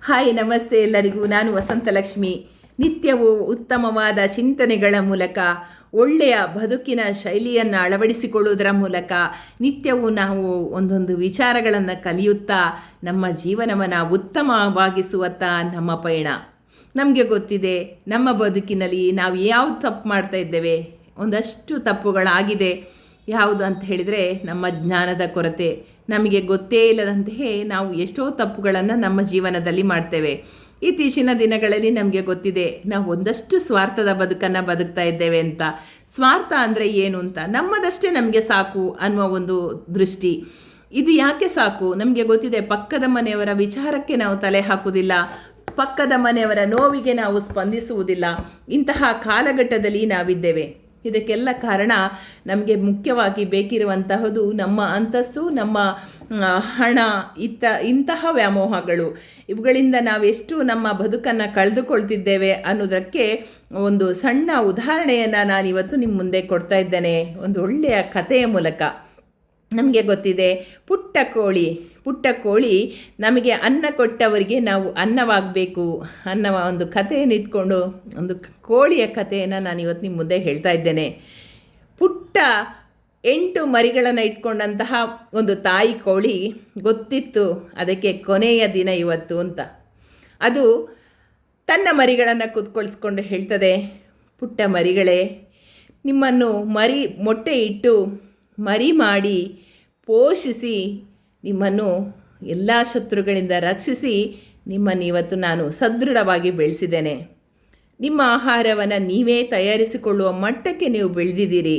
Hi, ನಮಸ್ತೆ ಎಲ್ಲರಿಗೂ. ನಾನು ವಸಂತಲಕ್ಷ್ಮಿ. ನಿತ್ಯವೂ ಉತ್ತಮವಾದ ಚಿಂತನೆಗಳ ಮೂಲಕ, ಒಳ್ಳೆಯ ಬದುಕಿನ ಶೈಲಿಯನ್ನು ಅಳವಡಿಸಿಕೊಳ್ಳುವುದರ ಮೂಲಕ ನಿತ್ಯವೂ ನಾವು ಒಂದೊಂದು ವಿಚಾರಗಳನ್ನು ಕಲಿಯುತ್ತಾ ನಮ್ಮ ಜೀವನವನ್ನು ಉತ್ತಮವಾಗಿಸುವತ್ತ ನಮ್ಮ ಪಯಣ. ನಮಗೆ ಗೊತ್ತಿದೆ, ನಮ್ಮ ಬದುಕಿನಲ್ಲಿ ನಾವು ಯಾವ ತಪ್ಪು ಮಾಡ್ತಾ ಇದ್ದೇವೆ. ಒಂದಷ್ಟು ತಪ್ಪುಗಳಾಗಿದೆ. ಯಾವುದು ಅಂತ ಹೇಳಿದರೆ ನಮ್ಮ ಜ್ಞಾನದ ಕೊರತೆ. ನಮಗೆ ಗೊತ್ತೇ ಇಲ್ಲದಂತೆಯೇ ನಾವು ಎಷ್ಟೋ ತಪ್ಪುಗಳನ್ನು ನಮ್ಮ ಜೀವನದಲ್ಲಿ ಮಾಡ್ತೇವೆ. ಇತ್ತೀಚಿನ ದಿನಗಳಲ್ಲಿ ನಮಗೆ ಗೊತ್ತಿದೆ, ನಾವು ಒಂದಷ್ಟು ಸ್ವಾರ್ಥದ ಬದುಕನ್ನು ಬದುಕ್ತಾ ಇದ್ದೇವೆ ಅಂತ. ಸ್ವಾರ್ಥ ಅಂದರೆ ಏನು ಅಂತ, ನಮ್ಮದಷ್ಟೇ ನಮಗೆ ಸಾಕು ಅನ್ನುವ ಒಂದು ದೃಷ್ಟಿ. ಇದು ಯಾಕೆ ಸಾಕು? ನಮಗೆ ಗೊತ್ತಿದೆ, ಪಕ್ಕದ ಮನೆಯವರ ವಿಚಾರಕ್ಕೆ ನಾವು ತಲೆ ಹಾಕುವುದಿಲ್ಲ, ಪಕ್ಕದ ಮನೆಯವರ ನೋವಿಗೆ ನಾವು ಸ್ಪಂದಿಸುವುದಿಲ್ಲ. ಇಂತಹ ಕಾಲಘಟ್ಟದಲ್ಲಿ ನಾವಿದ್ದೇವೆ. ಇದಕ್ಕೆಲ್ಲ ಕಾರಣ ನಮಗೆ ಮುಖ್ಯವಾಗಿ ಬೇಕಿರುವಂತಹದ್ದು ನಮ್ಮ ಅಂತಸ್ತು, ನಮ್ಮ ಹಣ, ಇಂತಹ ವ್ಯಾಮೋಹಗಳು. ಇವುಗಳಿಂದ ನಾವೆಷ್ಟು ನಮ್ಮ ಬದುಕನ್ನು ಕಳೆದುಕೊಳ್ತಿದ್ದೇವೆ ಅನ್ನೋದಕ್ಕೆ ಒಂದು ಸಣ್ಣ ಉದಾಹರಣೆಯನ್ನು ನಾನಿವತ್ತು ನಿಮ್ಮ ಮುಂದೆ ಕೊಡ್ತಾ ಇದ್ದೇನೆ, ಒಂದು ಒಳ್ಳೆಯ ಕಥೆಯ ಮೂಲಕ. ನಮಗೆ ಗೊತ್ತಿದೆ, ಪುಟ್ಟ ಕೋಳಿ ನಮಗೆ ಅನ್ನ ಕೊಟ್ಟವರಿಗೆ ನಾವು ಅನ್ನವಾಗಬೇಕು ಅನ್ನೋ ಒಂದು ಕಥೆಯನ್ನು ಇಟ್ಕೊಂಡು ಒಂದು ಕೋಳಿಯ ಕಥೆಯನ್ನು ನಾನಿವತ್ತು ನಿಮ್ಮ ಮುಂದೆ ಹೇಳ್ತಾ ಇದ್ದೇನೆ. ಪುಟ್ಟ 8 ಮರಿಗಳನ್ನು ಇಟ್ಕೊಂಡಂತಹ ಒಂದು ತಾಯಿ ಕೋಳಿ ಗೊತ್ತಿತ್ತು ಅದಕ್ಕೆ ಕೊನೆಯ ದಿನ ಇವತ್ತು ಅಂತ. ಅದು ತನ್ನ ಮರಿಗಳನ್ನು ಕೂತ್ಕೊಳಿಸ್ಕೊಂಡು ಹೇಳ್ತದೆ, ಪುಟ್ಟ ಮರಿಗಳೇ, ನಿಮ್ಮನ್ನು ಮೊಟ್ಟೆ ಇಟ್ಟು ಮರಿ ಮಾಡಿ ಪೋಷಿಸಿ ನಿಮ್ಮನ್ನು ಎಲ್ಲ ಶತ್ರುಗಳಿಂದ ರಕ್ಷಿಸಿ ನಿಮ್ಮನ್ನು ಇವತ್ತು ನಾನು ಸದೃಢವಾಗಿ ಬೆಳೆಸಿದ್ದೇನೆ. ನಿಮ್ಮ ಆಹಾರವನ್ನು ನೀವೇ ತಯಾರಿಸಿಕೊಳ್ಳುವ ಮಟ್ಟಕ್ಕೆ ನೀವು ಬೆಳೆದಿದ್ದೀರಿ.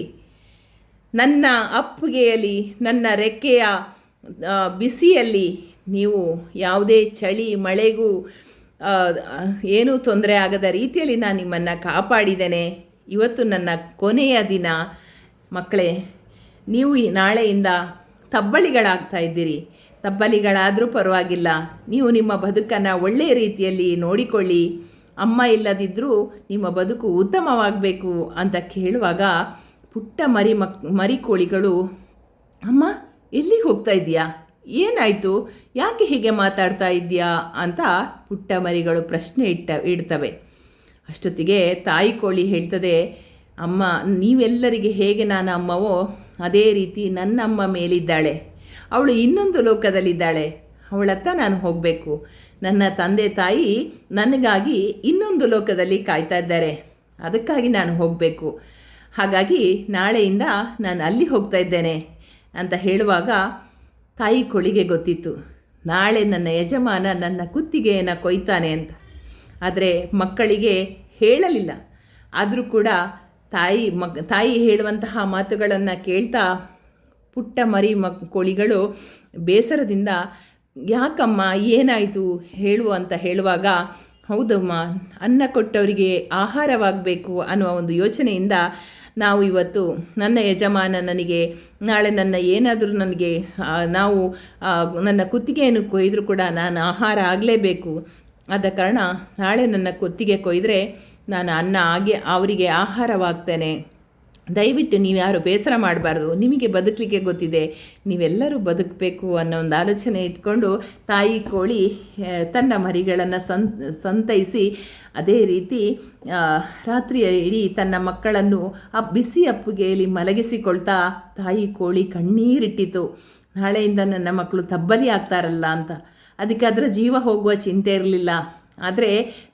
ನನ್ನ ಅಪ್ಪುಗೆಯಲ್ಲಿ, ನನ್ನ ರೆಕ್ಕೆಯ ಬಿಸಿಯಲ್ಲಿ ನೀವು ಯಾವುದೇ ಚಳಿ ಮಳೆಗೂ ಏನೂ ತೊಂದರೆ ಆಗದ ರೀತಿಯಲ್ಲಿ ನಾನು ನಿಮ್ಮನ್ನು ಕಾಪಾಡಿದ್ದೇನೆ. ಇವತ್ತು ನನ್ನ ಕೊನೆಯ ದಿನ. ಮಕ್ಕಳೇ, ನೀವು ನಾಳೆಯಿಂದ ತಬ್ಬಲಿಗಳಾಗ್ತಾ ಇದ್ದೀರಿ. ತಬ್ಬಲಿಗಳಾದರೂ ಪರವಾಗಿಲ್ಲ, ನೀವು ನಿಮ್ಮ ಬದುಕನ್ನು ಒಳ್ಳೆಯ ರೀತಿಯಲ್ಲಿ ನೋಡಿಕೊಳ್ಳಿ. ಅಮ್ಮ ಇಲ್ಲದಿದ್ದರೂ ನಿಮ್ಮ ಬದುಕು ಉತ್ತಮವಾಗಬೇಕು ಅಂತ ಕೇಳುವಾಗ ಪುಟ್ಟ ಮರಿ ಕೋಳಿಗಳು, ಅಮ್ಮ ಎಲ್ಲಿಗೆ ಹೋಗ್ತಾ ಇದೆಯಾ, ಏನಾಯಿತು, ಯಾಕೆ ಹೀಗೆ ಮಾತಾಡ್ತಾ ಇದೆಯಾ ಅಂತ ಪುಟ್ಟ ಮರಿಗಳು ಪ್ರಶ್ನೆ ಇಡ್ತವೆ. ಅಷ್ಟೊತ್ತಿಗೆ ತಾಯಿ ಕೋಳಿ ಹೇಳ್ತದೆ, ಅಮ್ಮ, ನೀವೆಲ್ಲರಿಗೆ ಹೇಗೆ ನಾನು ಅಮ್ಮವೋ ಅದೇ ರೀತಿ ನನ್ನ ಅಮ್ಮ ಮೇಲಿದ್ದಾಳೆ. ಅವಳು ಇನ್ನೊಂದು ಲೋಕದಲ್ಲಿದ್ದಾಳೆ. ಅವಳತ್ತ ನಾನು ಹೋಗಬೇಕು. ನನ್ನ ತಂದೆ ತಾಯಿ ನನಗಾಗಿ ಇನ್ನೊಂದು ಲೋಕದಲ್ಲಿ ಕಾಯ್ತಾ ಇದ್ದಾರೆ. ಅದಕ್ಕಾಗಿ ನಾನು ಹೋಗಬೇಕು. ಹಾಗಾಗಿ ನಾಳೆಯಿಂದ ನಾನು ಅಲ್ಲಿ ಹೋಗ್ತಾ ಇದ್ದೇನೆ ಅಂತ ಹೇಳುವಾಗ ತಾಯಿ ಕೋಳಿಗೆ ಗೊತ್ತಿತ್ತು, ನಾಳೆ ನನ್ನ ಯಜಮಾನ ನನ್ನ ಕುತ್ತಿಗೆಯನ್ನು ಕೊಯ್ತಾನೆ ಅಂತ. ಆದರೆ ಮಕ್ಕಳಿಗೆ ಹೇಳಲಿಲ್ಲ. ಆದರೂ ಕೂಡ ತಾಯಿ ಹೇಳುವಂತಹ ಮಾತುಗಳನ್ನು ಕೇಳ್ತಾ ಪುಟ್ಟ ಕೋಳಿಗಳು ಬೇಸರದಿಂದ, ಯಾಕಮ್ಮ ಏನಾಯಿತು ಹೇಳು ಅಂತ ಹೇಳುವಾಗ, ಹೌದಮ್ಮ, ಅನ್ನ ಕೊಟ್ಟವರಿಗೆ ಆಹಾರವಾಗಬೇಕು ಅನ್ನುವ ಒಂದು ಯೋಚನೆಯಿಂದ ನಾವು ಇವತ್ತು ನನ್ನ ಯಜಮಾನ ನನಗೆ ನಾಳೆ ನನ್ನ ಕುತ್ತಿಗೆಯನ್ನು ಕೊಯ್ದರೂ ಕೂಡ ನಾನು ಆಹಾರ ಆಗಲೇಬೇಕು. ಆದ ಕಾರಣ ನಾಳೆ ನನ್ನ ಕುತ್ತಿಗೆ ಕೊಯ್ದರೆ ನಾನು ಅವರಿಗೆ ಆಹಾರವಾಗ್ತೇನೆ. ದಯವಿಟ್ಟು ನೀವು ಯಾರು ಬೇಸರ ಮಾಡಬಾರ್ದು. ನಿಮಗೆ ಬದುಕಲಿಕ್ಕೆ ಗೊತ್ತಿದೆ, ನೀವೆಲ್ಲರೂ ಬದುಕಬೇಕು ಅನ್ನೋ ಒಂದು ಆಲೋಚನೆ ಇಟ್ಕೊಂಡು ತಾಯಿ ಕೋಳಿ ತನ್ನ ಮರಿಗಳನ್ನು ಸಂತೈಸಿ ಅದೇ ರೀತಿ ರಾತ್ರಿಯ ಇಡೀ ತನ್ನ ಮಕ್ಕಳನ್ನು ಆ ಬಿಸಿ ಅಪ್ಪುಗೆಯಲ್ಲಿ ಮಲಗಿಸಿಕೊಳ್ತಾ ತಾಯಿ ಕೋಳಿ ಕಣ್ಣೀರಿಟ್ಟಿತು. ನಾಳೆಯಿಂದ ನನ್ನ ಮಕ್ಕಳು ತಬ್ಬಲಿ ಆಗ್ತಾರಲ್ಲ ಅಂತ. ಅದಕ್ಕೆ ಅದರ ಜೀವ ಹೋಗುವ ಚಿಂತೆ ಇರಲಿಲ್ಲ. ಆದರೆ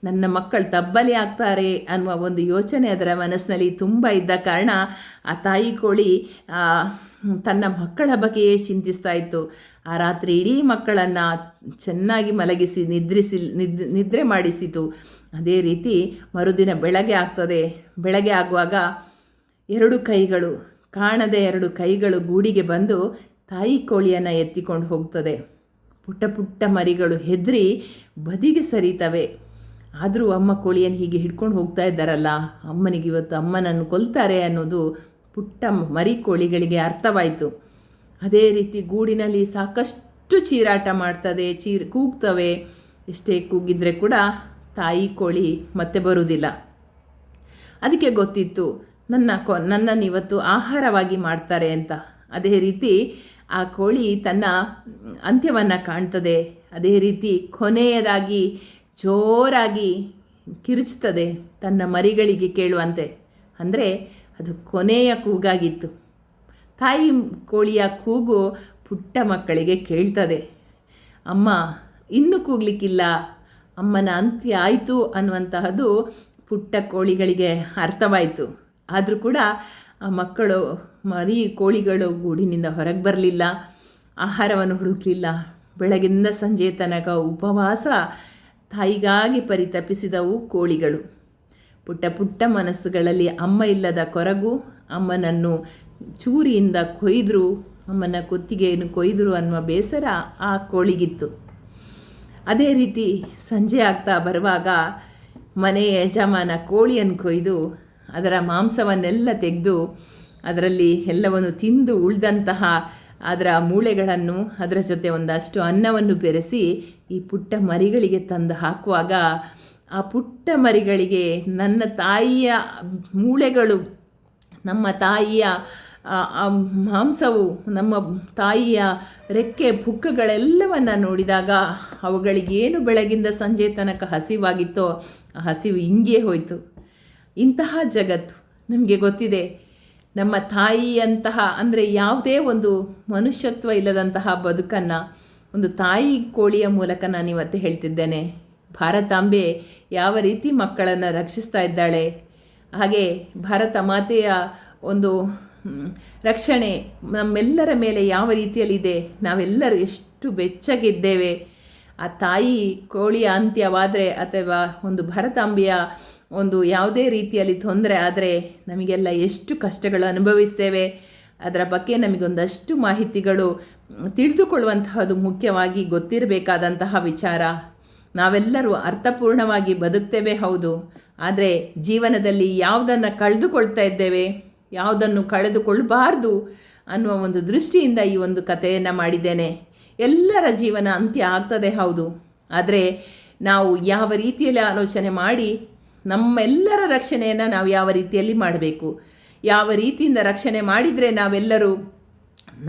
ನನ್ನ ಮಕ್ಕಳು ತಬ್ಬಲಿ ಆಗ್ತಾರೆ ಅನ್ನುವ ಒಂದು ಯೋಚನೆ ಅದರ ಮನಸ್ಸಿನಲ್ಲಿ ತುಂಬ ಇದ್ದ ಕಾರಣ ಆ ತಾಯಿ ಕೋಳಿ ತನ್ನ ಮಕ್ಕಳ ಬಗ್ಗೆಯೇ ಚಿಂತಿಸ್ತಾ ಇತ್ತು. ಆ ರಾತ್ರಿ ಇಡೀ ಮಕ್ಕಳನ್ನು ಚೆನ್ನಾಗಿ ಮಲಗಿಸಿ ನಿದ್ರೆ ಮಾಡಿಸಿತು. ಅದೇ ರೀತಿ ಮರುದಿನ ಬೆಳಗ್ಗೆ ಆಗ್ತದೆ. ಬೆಳಗ್ಗೆ ಆಗುವಾಗ ಕಾಣದೆ 2 ಕೈಗಳು ಗೂಡಿಗೆ ಬಂದು ತಾಯಿ ಕೋಳಿಯನ್ನು ಎತ್ತಿಕೊಂಡು ಹೋಗ್ತದೆ. ಪುಟ್ಟ ಮರಿಗಳು ಹೆದರಿ ಬದಿಗೆ ಸರಿತವೆ. ಆದರೂ ಅಮ್ಮ ಕೋಳಿಯನ್ನು ಹೀಗೆ ಹಿಡ್ಕೊಂಡು ಹೋಗ್ತಾ ಇದ್ದಾರಲ್ಲ, ಅಮ್ಮನಿಗೆ ಇವತ್ತು ಅಮ್ಮನನ್ನು ಕೊಲ್ತಾರೆ ಅನ್ನೋದು ಪುಟ್ಟ ಮರಿ ಕೋಳಿಗಳಿಗೆ ಅರ್ಥವಾಯಿತು. ಅದೇ ರೀತಿ ಗೂಡಿನಲ್ಲಿ ಸಾಕಷ್ಟು ಚೀರಾಟ ಮಾಡ್ತದೆ, ಕೂಗ್ತವೆ. ಎಷ್ಟೇ ಕೂಗಿದ್ರೆ ಕೂಡ ತಾಯಿ ಕೋಳಿ ಮತ್ತೆ ಬರುವುದಿಲ್ಲ. ಅದಕ್ಕೆ ಗೊತ್ತಿತ್ತು ನನ್ನನ್ನು ಇವತ್ತು ಆಹಾರವಾಗಿ ಮಾಡ್ತಾರೆ ಅಂತ. ಅದೇ ರೀತಿ ಆ ಕೋಳಿ ತನ್ನ ಅಂತ್ಯವನ್ನು ಕಾಣ್ತದೆ. ಅದೇ ರೀತಿ ಕೊನೆಯದಾಗಿ ಜೋರಾಗಿ ಕಿರುಚುತ್ತದೆ ತನ್ನ ಮರಿಗಳಿಗೆ ಕೇಳುವಂತೆ. ಅಂದರೆ ಅದು ಕೊನೆಯ ಕೂಗಾಗಿತ್ತು. ತಾಯಿ ಕೋಳಿಯ ಕೂಗು ಪುಟ್ಟ ಮಕ್ಕಳಿಗೆ ಕೇಳ್ತದೆ. ಅಮ್ಮ ಇನ್ನೂ ಕೂಗ್ಲಿಕ್ಕಿಲ್ಲ, ಅಮ್ಮನ ಅಂತ್ಯ ಆಯಿತು ಅನ್ನುವಂತಹದ್ದು ಪುಟ್ಟ ಕೋಳಿಗಳಿಗೆ ಅರ್ಥವಾಯಿತು. ಆದರೂ ಕೂಡ ಆ ಮಕ್ಕಳು ಮರಿ ಕೋಳಿಗಳು ಗೂಡಿನಿಂದ ಹೊರಗೆ ಬರಲಿಲ್ಲ, ಆಹಾರವನ್ನು ಹುಡುಕಲಿಲ್ಲ. ಬೆಳಗಿಂದ ಸಂಜೆ ತನಕ ಉಪವಾಸ ತಾಯಿಗಾಗಿ ಪರಿತಪಿಸಿದವು ಕೋಳಿಗಳು. ಪುಟ್ಟ ಪುಟ್ಟ ಮನಸ್ಸುಗಳಲ್ಲಿ ಅಮ್ಮ ಇಲ್ಲದ ಕೊರಗು, ಅಮ್ಮನನ್ನು ಚೂರಿಯಿಂದ ಕೊಯ್ದರು, ಅಮ್ಮನ ಕುತ್ತಿಗೆಯನ್ನು ಕೊಯ್ದರು ಅನ್ನುವ ಬೇಸರ ಆ ಕೋಳಿಗಿತ್ತು. ಅದೇ ರೀತಿ ಸಂಜೆ ಆಗ್ತಾ ಬರುವಾಗ ಮನೆಯ ಯಜಮಾನ ಕೋಳಿಯನ್ನು ಕೊಯ್ದು ಅದರ ಮಾಂಸವನ್ನೆಲ್ಲ ತೆಗೆದು ಅದರಲ್ಲಿ ಎಲ್ಲವನ್ನು ತಿಂದು ಉಳಿದಂತಹ ಅದರ ಮೂಳೆಗಳನ್ನು ಅದರ ಜೊತೆ ಒಂದಷ್ಟು ಅನ್ನವನ್ನು ಬೆರೆಸಿ ಈ ಪುಟ್ಟ ಮರಿಗಳಿಗೆ ತಂದು ಹಾಕುವಾಗ ಆ ಪುಟ್ಟ ಮರಿಗಳಿಗೆ ನನ್ನ ತಾಯಿಯ ಮೂಳೆಗಳು, ನಮ್ಮ ತಾಯಿಯ ಮಾಂಸವು, ನಮ್ಮ ತಾಯಿಯ ರೆಕ್ಕೆ ಪುಕ್ಕಗಳೆಲ್ಲವನ್ನು ನೋಡಿದಾಗ ಅವುಗಳಿಗೇನು ಬೆಳಗಿಂದ ಸಂಜೆ ತನಕ ಹಸಿವಾಗಿತ್ತೋ ಆ ಹಸಿವು ಹಿಂಗೇ ಹೋಯಿತು. ಇಂತಹ ಜಗತ್ತು ನಮಗೆ ಗೊತ್ತಿದೆ. ನಮ್ಮ ತಾಯಿಯಂತಹ ಅಂದರೆ ಯಾವುದೇ ಒಂದು ಮನುಷ್ಯತ್ವ ಇಲ್ಲದಂತಹ ಬದುಕನ್ನು ಒಂದು ತಾಯಿ ಕೋಳಿಯ ಮೂಲಕ ನಾನು ಇವತ್ತು ಹೇಳ್ತಿದ್ದೇನೆ. ಭಾರತಾಂಬೆ ಯಾವ ರೀತಿ ಮಕ್ಕಳನ್ನು ರಕ್ಷಿಸ್ತಾ ಇದ್ದಾಳೆ, ಹಾಗೆ ಭಾರತ ಮಾತೆಯ ಒಂದು ರಕ್ಷಣೆ ನಮ್ಮೆಲ್ಲರ ಮೇಲೆ ಯಾವ ರೀತಿಯಲ್ಲಿದೆ, ನಾವೆಲ್ಲರೂ ಎಷ್ಟು ಬೆಚ್ಚಗಿದ್ದೇವೆ. ಆ ತಾಯಿ ಕೋಳಿಯ ಅಂತ್ಯವಾದರೆ ಅಥವಾ ಒಂದು ಭಾರತಾಂಬೆಯ ಒಂದು ಯಾವುದೇ ರೀತಿಯಲ್ಲಿ ತೊಂದರೆ ಆದರೆ ನಮಗೆಲ್ಲ ಎಷ್ಟು ಕಷ್ಟಗಳು ಅನುಭವಿಸ್ತೇವೆ. ಅದರ ಬಗ್ಗೆ ನಮಗೊಂದಷ್ಟು ಮಾಹಿತಿಗಳು ತಿಳಿದುಕೊಳ್ಳುವಂತಹದ್ದು ಮುಖ್ಯವಾಗಿ ಗೊತ್ತಿರಬೇಕಾದಂತಹ ವಿಚಾರ. ನಾವೆಲ್ಲರೂ ಅರ್ಥಪೂರ್ಣವಾಗಿ ಬದುಕ್ತೇವೆ ಹೌದು, ಆದರೆ ಜೀವನದಲ್ಲಿ ಯಾವುದನ್ನು ಕಳೆದುಕೊಳ್ತಾ ಇದ್ದೇವೆ, ಯಾವುದನ್ನು ಕಳೆದುಕೊಳ್ಳಬಾರ್ದು ಅನ್ನುವ ಒಂದು ದೃಷ್ಟಿಯಿಂದ ಈ ಒಂದು ಕಥೆಯನ್ನು ಮಾಡಿದ್ದೇನೆ. ಎಲ್ಲರ ಜೀವನ ಅಂತ್ಯ ಆಗ್ತದೆ ಹೌದು, ಆದರೆ ನಾವು ಯಾವ ರೀತಿಯಲ್ಲಿ ಆಲೋಚನೆ ಮಾಡಿ ನಮ್ಮೆಲ್ಲರ ರಕ್ಷಣೆಯನ್ನು ನಾವು ಯಾವ ರೀತಿಯಲ್ಲಿ ಮಾಡಬೇಕು, ಯಾವ ರೀತಿಯಿಂದ ರಕ್ಷಣೆ ಮಾಡಿದರೆ ನಾವೆಲ್ಲರೂ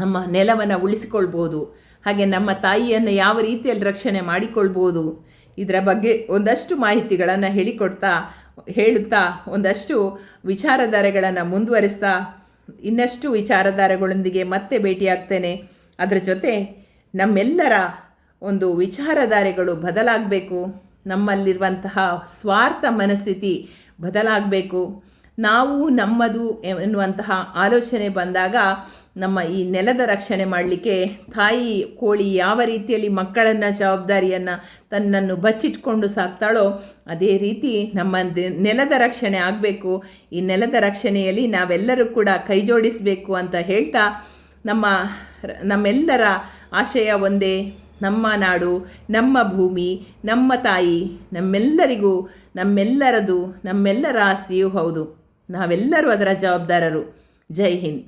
ನಮ್ಮ ನೆಲವನ್ನು ಉಳಿಸಿಕೊಳ್ಬೋದು, ಹಾಗೆ ನಮ್ಮ ತಾಯಿಯನ್ನು ಯಾವ ರೀತಿಯಲ್ಲಿ ರಕ್ಷಣೆ ಮಾಡಿಕೊಳ್ಬೋದು, ಇದರ ಬಗ್ಗೆ ಒಂದಷ್ಟು ಮಾಹಿತಿಗಳನ್ನು ಹೇಳುತ್ತಾ ಒಂದಷ್ಟು ವಿಚಾರಧಾರೆಗಳನ್ನು ಮುಂದುವರಿಸ್ತಾ ಇನ್ನಷ್ಟು ವಿಚಾರಧಾರೆಗಳೊಂದಿಗೆ ಮತ್ತೆ ಭೇಟಿಯಾಗ್ತೇನೆ. ಅದರ ಜೊತೆ ನಮ್ಮೆಲ್ಲರ ಒಂದು ವಿಚಾರಧಾರೆಗಳು ಬದಲಾಗಬೇಕು, ನಮ್ಮಲ್ಲಿರುವಂತಹ ಸ್ವಾರ್ಥ ಮನಸ್ಥಿತಿ ಬದಲಾಗಬೇಕು. ನಾವು ನಮ್ಮದು ಎನ್ನುವಂತಹ ಆಲೋಚನೆ ಬಂದಾಗ ನಮ್ಮ ಈ ನೆಲದ ರಕ್ಷಣೆ ಮಾಡಲಿಕ್ಕೆ ತಾಯಿ ಕೋಳಿ ಯಾವ ರೀತಿಯಲ್ಲಿ ಮಕ್ಕಳನ್ನು ಜವಾಬ್ದಾರಿಯನ್ನು ತನ್ನನ್ನು ಬಚ್ಚಿಟ್ಕೊಂಡು ಸಾಕ್ತಾಳೋ ಅದೇ ರೀತಿ ನಮ್ಮ ನೆಲದ ರಕ್ಷಣೆ ಆಗಬೇಕು. ಈ ನೆಲದ ರಕ್ಷಣೆಯಲ್ಲಿ ನಾವೆಲ್ಲರೂ ಕೂಡ ಕೈ ಜೋಡಿಸಬೇಕು ಅಂತ ಹೇಳ್ತಾ ನಮ್ಮೆಲ್ಲರ ಆಶಯ ಒಂದೇ, ನಮ್ಮ ನಾಡು, ನಮ್ಮ ಭೂಮಿ, ನಮ್ಮ ತಾಯಿ ನಮ್ಮೆಲ್ಲರಿಗೂ ನಮ್ಮೆಲ್ಲರದು, ನಮ್ಮೆಲ್ಲರ ಆಸ್ತಿಯೂ ಹೌದು. ನಾವೆಲ್ಲರೂ ಅದರ ಜವಾಬ್ದಾರರು. ಜೈ ಹಿಂದ್.